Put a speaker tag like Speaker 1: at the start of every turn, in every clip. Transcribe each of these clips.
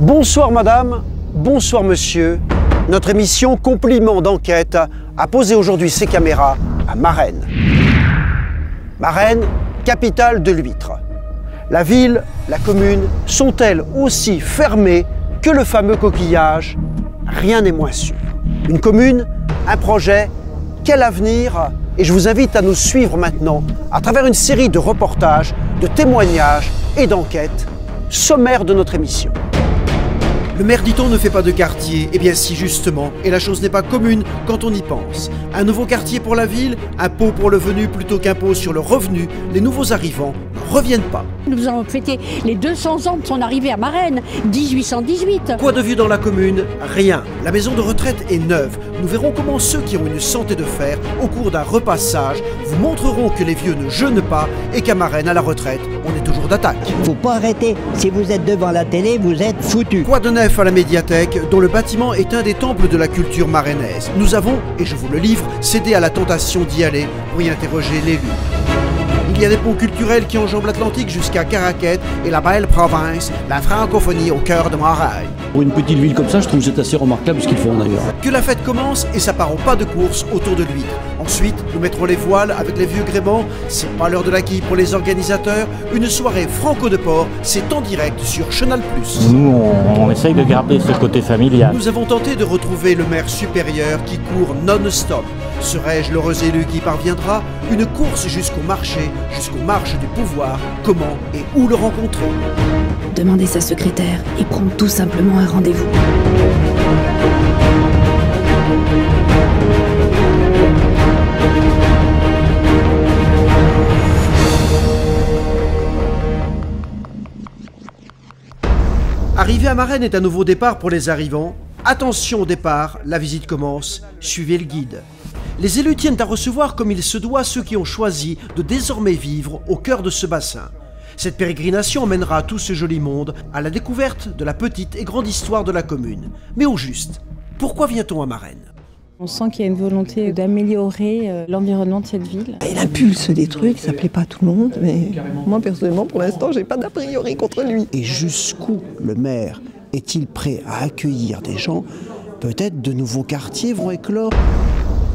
Speaker 1: Bonsoir madame, bonsoir monsieur. Notre émission Compliment d'enquête a posé aujourd'hui ses caméras à Marennes. Marennes, capitale de l'huître. La ville, la commune sont-elles aussi fermées que le fameux coquillage? Rien n'est moins sûr. Une commune, un projet, quel avenir? Et je vous invite à nous suivre maintenant à travers une série de reportages, de témoignages et d'enquêtes, sommaire de notre émission. Le maire, dit-on, ne fait pas de quartier. Eh bien si, justement, et la chose n'est pas commune quand on y pense. Un nouveau quartier pour la ville, impôt pour le venu plutôt qu'impôt sur le revenu, les nouveaux arrivants ne reviennent pas.
Speaker 2: Nous allons fêter les 200 ans de son arrivée à Marennes, 1818.
Speaker 1: Quoi de vieux dans la commune? Rien. La maison de retraite est neuve. Nous verrons comment ceux qui ont une santé de fer, au cours d'un repassage, vous montreront que les vieux ne jeûnent pas et qu'à Marennes, à la retraite, on est toujours d'attaque.
Speaker 3: Faut pas arrêter. Si vous êtes devant la télé, vous êtes foutus.
Speaker 1: Quoi de neuf à la médiathèque, dont le bâtiment est un des temples de la culture marennaise? Nous avons, et je vous le livre, cédé à la tentation d'y aller pour y interroger l'élu. Il y a des ponts culturels qui enjambent l'Atlantique jusqu'à Caraquet et la belle province, la francophonie au cœur de Marennes.
Speaker 4: Pour une petite ville comme ça, je trouve que c'est assez remarquable ce qu'ils font d'ailleurs.
Speaker 1: Que la fête commence et ça part au pas de course autour de l'huître. Ensuite, nous mettrons les voiles avec les vieux gréments. C'est pas l'heure de l'acquis pour les organisateurs. Une soirée franco de port, c'est en direct sur Chenal+.
Speaker 5: Nous, on essaye de garder ce côté familial.
Speaker 1: Nous avons tenté de retrouver le maire supérieur qui court non-stop. Serais-je l'heureux élu qui y parviendra? Une course jusqu'au marché, jusqu'aux marches du pouvoir. Comment et où le rencontrer?
Speaker 6: Demandez sa secrétaire et prendre tout simplement un rendez-vous.
Speaker 1: Arriver à Marennes est un nouveau départ pour les arrivants. Attention au départ, la visite commence, suivez le guide. Les élus tiennent à recevoir comme il se doit ceux qui ont choisi de désormais vivre au cœur de ce bassin. Cette pérégrination emmènera tout ce joli monde à la découverte de la petite et grande histoire de la commune. Mais au juste, pourquoi vient-on à Marennes?
Speaker 7: On sent qu'il y a une volonté d'améliorer l'environnement de cette ville.
Speaker 8: Il impulse des trucs, ça plaît pas à tout le monde, mais moi personnellement pour l'instant j'ai pas d'a priori contre lui.
Speaker 9: Et jusqu'où le maire est-il prêt à accueillir des gens? Peut-être de nouveaux quartiers vont éclore.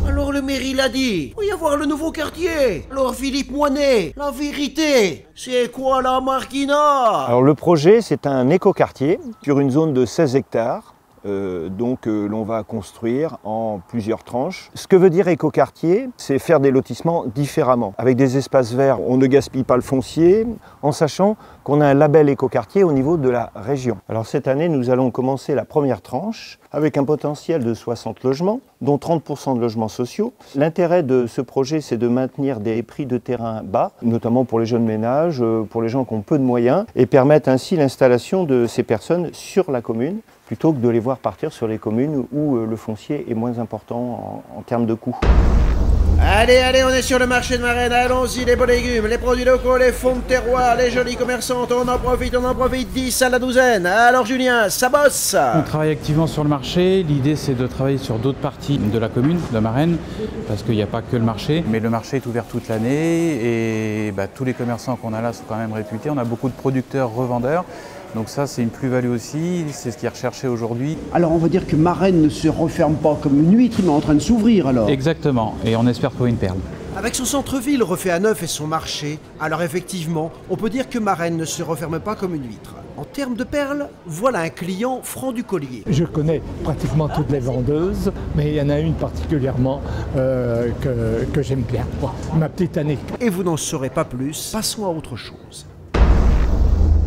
Speaker 1: Alors le maire il a dit, il va y avoir le nouveau quartier. Alors Philippe Moinet, la vérité, c'est quoi la marquina?
Speaker 10: Alors le projet, c'est un écoquartier sur une zone de 16 hectares. L'on va construire en plusieurs tranches. Ce que veut dire écoquartier, c'est faire des lotissements différemment. Avec des espaces verts, on ne gaspille pas le foncier, en sachant qu'on a un label écoquartier au niveau de la région. Alors cette année, nous allons commencer la première tranche avec un potentiel de 60 logements, dont 30% de logements sociaux. L'intérêt de ce projet, c'est de maintenir des prix de terrain bas, notamment pour les jeunes ménages, pour les gens qui ont peu de moyens, et permettre ainsi l'installation de ces personnes sur la commune, plutôt que de les voir partir sur les communes où le foncier est moins important en termes de coûts.
Speaker 1: Allez, on est sur le marché de Marennes, allons-y, les beaux légumes, les produits locaux, les fonds de terroir, les jolies commerçantes, on en profite, 10 à la douzaine. Alors Julien, ça bosse?
Speaker 11: On travaille activement sur le marché, l'idée c'est de travailler sur d'autres parties de la commune, de Marennes, parce qu'il n'y a pas que le marché. Mais le marché est ouvert toute l'année et tous les commerçants qu'on a là sont quand même réputés, on a beaucoup de producteurs, revendeurs. Donc ça, c'est une plus-value aussi, c'est ce qui est recherché aujourd'hui.
Speaker 9: Alors on va dire que Marennes ne se referme pas comme une huître, mais en train de s'ouvrir alors.
Speaker 11: Exactement, et on espère trouver une perle.
Speaker 1: Avec son centre-ville refait à neuf et son marché, alors effectivement, on peut dire que Marennes ne se referme pas comme une huître. En termes de perles, voilà un client franc du collier.
Speaker 12: Je connais pratiquement toutes les vendeuses, mais il y en a une particulièrement que j'aime bien, ma petite Annick.
Speaker 1: Et vous n'en saurez pas plus, passons à autre chose.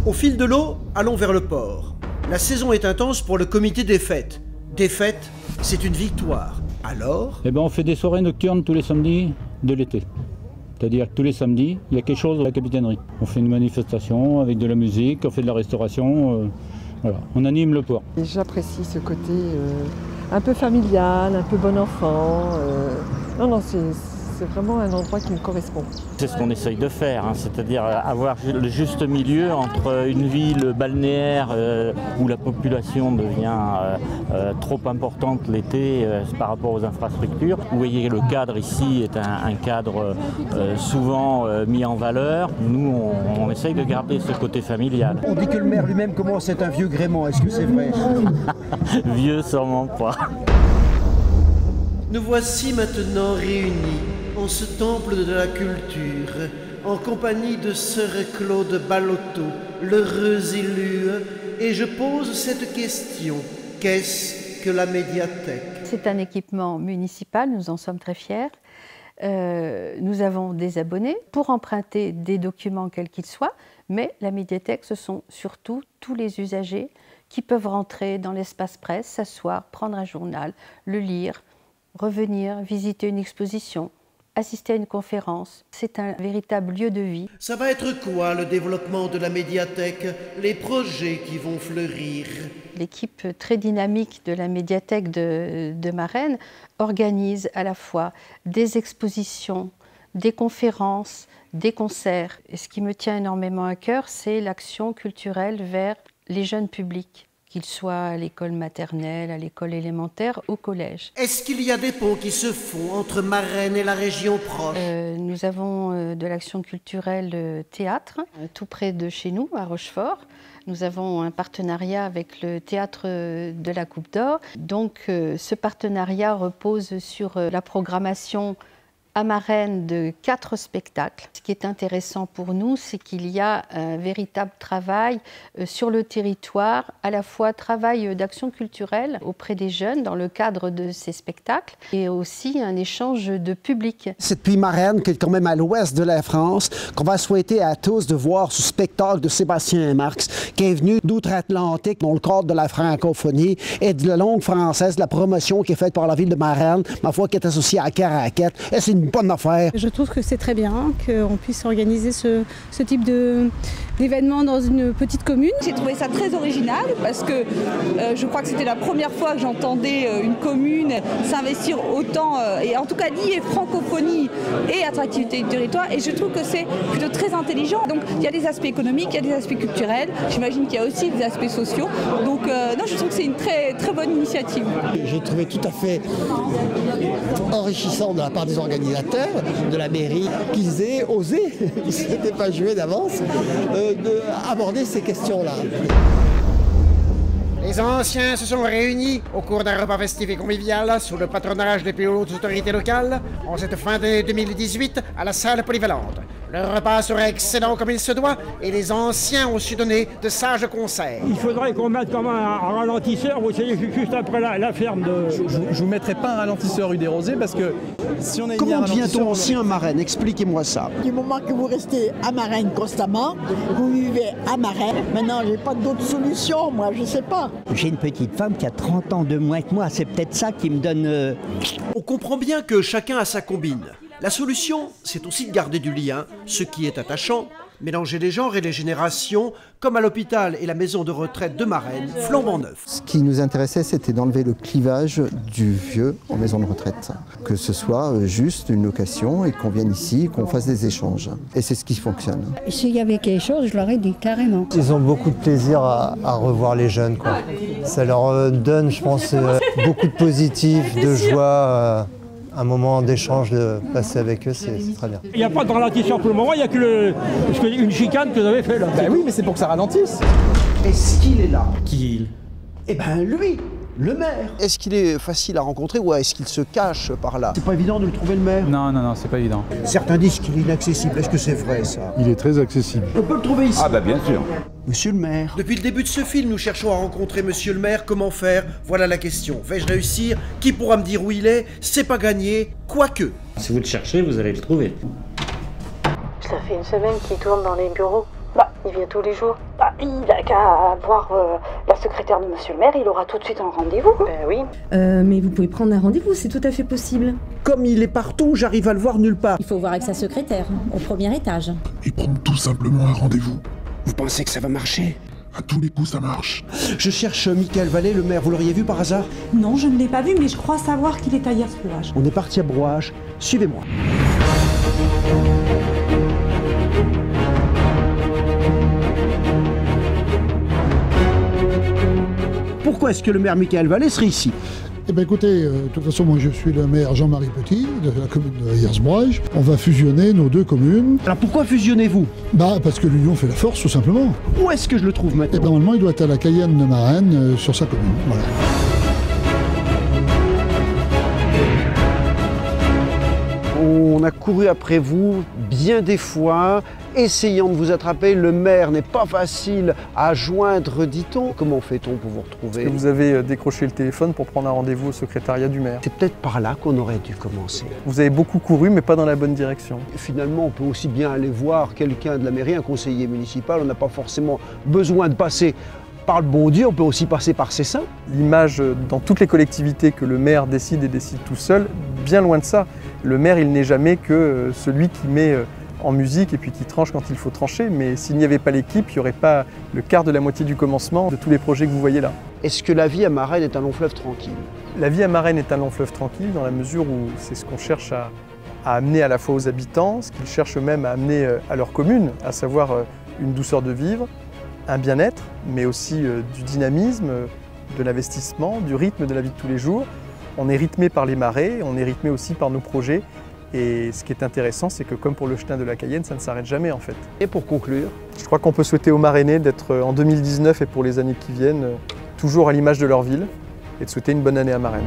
Speaker 1: Au fil de l'eau, allons vers le port. La saison est intense pour le comité des fêtes. Des fêtes, c'est une victoire. Alors?
Speaker 5: On fait des soirées nocturnes tous les samedis de l'été. C'est-à-dire que tous les samedis, il y a quelque chose à la capitainerie. On fait une manifestation avec de la musique, on fait de la restauration, voilà. On anime le port.
Speaker 8: J'apprécie ce côté un peu familial, un peu bon enfant. Non, c'est vraiment un endroit qui me correspond.
Speaker 13: C'est ce qu'on essaye de faire, hein, c'est-à-dire avoir le juste milieu entre une ville balnéaire où la population devient trop importante l'été par rapport aux infrastructures. Vous voyez, le cadre ici est un cadre souvent mis en valeur. Nous, on essaye de garder ce côté familial.
Speaker 1: On dit que le maire lui-même commence à être un vieux gréement, est-ce que c'est vrai?
Speaker 13: Vieux, sûrement pas.
Speaker 14: Nous voici maintenant réunis en ce temple de la culture, en compagnie de Sœur Claude Ballotto, l'heureuse élue, et je pose cette question: qu'est-ce que la médiathèque?
Speaker 15: C'est un équipement municipal, nous en sommes très fiers. Nous avons des abonnés pour emprunter des documents quels qu'ils soient, mais la médiathèque, ce sont surtout tous les usagers qui peuvent rentrer dans l'espace presse, s'asseoir, prendre un journal, le lire, revenir, visiter une exposition, assister à une conférence. C'est un véritable lieu de vie.
Speaker 14: Ça va être quoi le développement de la médiathèque, les projets qui vont fleurir?
Speaker 15: L'équipe très dynamique de la médiathèque de Marennes organise à la fois des expositions, des conférences, des concerts. Et ce qui me tient énormément à cœur, c'est l'action culturelle vers les jeunes publics, qu'ils soient à l'école maternelle, à l'école élémentaire, au collège.
Speaker 14: Est-ce qu'il y a des ponts qui se font entre Marennes et la région proche?
Speaker 15: Nous avons de l'action culturelle théâtre, tout près de chez nous, à Rochefort. Nous avons un partenariat avec le Théâtre de la Coupe d'Or. Donc ce partenariat repose sur la programmation à Marennes de 4 spectacles. Ce qui est intéressant pour nous, c'est qu'il y a un véritable travail sur le territoire, à la fois travail d'action culturelle auprès des jeunes dans le cadre de ces spectacles et aussi un échange de public.
Speaker 1: C'est depuis Marennes, qui est quand même à l'ouest de la France, qu'on va souhaiter à tous de voir ce spectacle de Sébastien Marx, qui est venu d'outre-Atlantique dans le cadre de la francophonie et de la langue française, de la promotion qui est faite par la ville de Marennes, ma foi, qui est associée à Caraquette. Et c'est une bonne affaire.
Speaker 7: Je trouve que c'est très bien qu'on puisse organiser ce type d'événement dans une petite commune.
Speaker 16: J'ai trouvé ça très original parce que je crois que c'était la première fois que j'entendais une commune s'investir autant, et en tout cas lier francophonie et attractivité du territoire, et je trouve que c'est plutôt très intelligent. Donc il y a des aspects économiques, il y a des aspects culturels, j'imagine qu'il y a aussi des aspects sociaux. Donc non, je trouve que c'est une très, très bonne initiative.
Speaker 17: J'ai trouvé tout à fait enrichissant de la part des organisateurs, de la mairie, qu'ils aient osé, ils ne s'étaient pas joués d'avance, d'aborder ces questions-là.
Speaker 1: Les anciens se sont réunis au cours d'un repas festif et convivial sous le patronage des plus hautes autorités locales en cette fin d'année 2018 à la salle polyvalente. Le repas sera excellent comme il se doit et les anciens ont su donner de sages conseils.
Speaker 18: Il faudrait qu'on mette comme un ralentisseur, vous savez, juste après la ferme de...
Speaker 19: Je ne vous mettrai pas un ralentisseur rue des Rosées parce que si on a
Speaker 1: Comment devient-on ancien Marennes? Expliquez-moi ça.
Speaker 20: Du moment que vous restez à Marennes constamment, vous vivez à Marennes. Maintenant, j'ai pas d'autre solution, moi, je sais pas.
Speaker 3: J'ai une petite femme qui a 30 ans de moins que moi, c'est peut-être ça qui me donne...
Speaker 14: On comprend bien que chacun a sa combine. La solution, c'est aussi de garder du lien, ce qui est attachant, mélanger les genres et les générations, comme à l'hôpital et la maison de retraite de Marennes, flambant neuf.
Speaker 21: Ce qui nous intéressait, c'était d'enlever le clivage du vieux en maison de retraite. Que ce soit juste une location et qu'on vienne ici, qu'on fasse des échanges. Et c'est ce qui fonctionne.
Speaker 2: S'il y avait quelque chose, je l'aurais dit carrément.
Speaker 22: Ils ont beaucoup de plaisir à revoir les jeunes, quoi. Ça leur donne, je pense, beaucoup de positif, de joie. Un moment d'échange, de passer avec eux, c'est très bien.
Speaker 18: Il n'y a pas de ralentisseur pour le moment, il n'y a que une chicane que vous avez fait là.
Speaker 19: Ben oui, mais c'est pour que ça ralentisse.
Speaker 1: Est-ce qu'il est là?
Speaker 4: Qui il?
Speaker 1: Eh ben lui, le maire. Est-ce qu'il est facile à rencontrer ou est-ce qu'il se cache par là? C'est pas évident de le trouver le maire?
Speaker 11: Non, c'est pas évident.
Speaker 1: Certains disent qu'il est inaccessible. Est-ce que c'est vrai ça?
Speaker 23: Il est très accessible.
Speaker 1: On peut le trouver ici?
Speaker 23: Ah bah bien sûr.
Speaker 1: Monsieur le maire.
Speaker 14: Depuis le début de ce film, nous cherchons à rencontrer Monsieur le maire. Comment faire? Voilà la question. Vais-je réussir? Qui pourra me dire où il est? C'est pas gagné. Quoique.
Speaker 13: Si vous le cherchez, vous allez le trouver.
Speaker 15: Ça fait une semaine qu'il tourne dans les bureaux. Il vient tous les jours. Il n'a qu'à voir la secrétaire de Monsieur le maire, il aura tout de suite un rendez-vous. Oui.
Speaker 6: Mais vous pouvez prendre un rendez-vous, c'est tout à fait possible.
Speaker 1: Comme il est partout, j'arrive à le voir nulle part.
Speaker 6: Il faut voir avec sa secrétaire, au premier étage.
Speaker 23: Et prendre tout simplement un rendez-vous.
Speaker 1: Vous pensez que ça va marcher?
Speaker 9: À tous les coups, ça marche.
Speaker 1: Je cherche Michael Vallée, le maire. Vous l'auriez vu par hasard?
Speaker 10: Non, je ne l'ai pas vu, mais je crois savoir qu'il est à Hiersbrouage.
Speaker 1: On est parti à Brouage. Suivez-moi. Pourquoi est-ce que le maire Michael Vallée serait ici?
Speaker 9: Eh bien écoutez, de toute façon, moi je suis le maire Jean-Marie Petit, de la commune de Hiersbrouage. On va fusionner nos deux communes.
Speaker 1: Alors pourquoi fusionnez-vous?
Speaker 9: Parce que l'union fait la force, tout simplement.
Speaker 1: Où est-ce que je le trouve maintenant?
Speaker 9: Et normalement, il doit être à la Cayenne de Marennes, sur sa commune. Voilà.
Speaker 1: On a couru après vous bien des fois, essayant de vous attraper. Le maire n'est pas facile à joindre, dit-on. Comment fait-on pour vous retrouver?
Speaker 19: Vous avez décroché le téléphone pour prendre un rendez-vous au secrétariat du maire.
Speaker 1: C'est peut-être par là qu'on aurait dû commencer.
Speaker 19: Vous avez beaucoup couru, mais pas dans la bonne direction.
Speaker 1: Et finalement, on peut aussi bien aller voir quelqu'un de la mairie, un conseiller municipal. On n'a pas forcément besoin de passer par le bon Dieu, on peut aussi passer par ses seins.
Speaker 19: L'image dans toutes les collectivités que le maire décide et décide tout seul, bien loin de ça. Le maire, il n'est jamais que celui qui met en musique et puis qui tranche quand il faut trancher. Mais s'il n'y avait pas l'équipe, il n'y aurait pas le quart de la moitié du commencement de tous les projets que vous voyez là.
Speaker 1: Est-ce que la vie à Marennes est un long fleuve tranquille?
Speaker 19: La vie à Marennes est un long fleuve tranquille dans la mesure où c'est ce qu'on cherche à amener à la fois aux habitants, ce qu'ils cherchent eux-mêmes à amener à leur commune, à savoir une douceur de vivre, un bien-être, mais aussi du dynamisme, de l'investissement, du rythme de la vie de tous les jours. On est rythmé par les marées, on est rythmé aussi par nos projets. Et ce qui est intéressant, c'est que comme pour le Chenin de la Cayenne, ça ne s'arrête jamais en fait.
Speaker 1: Et pour conclure,
Speaker 19: je crois qu'on peut souhaiter aux Marrainais d'être en 2019 et pour les années qui viennent, toujours à l'image de leur ville et de souhaiter une bonne année à Marennes.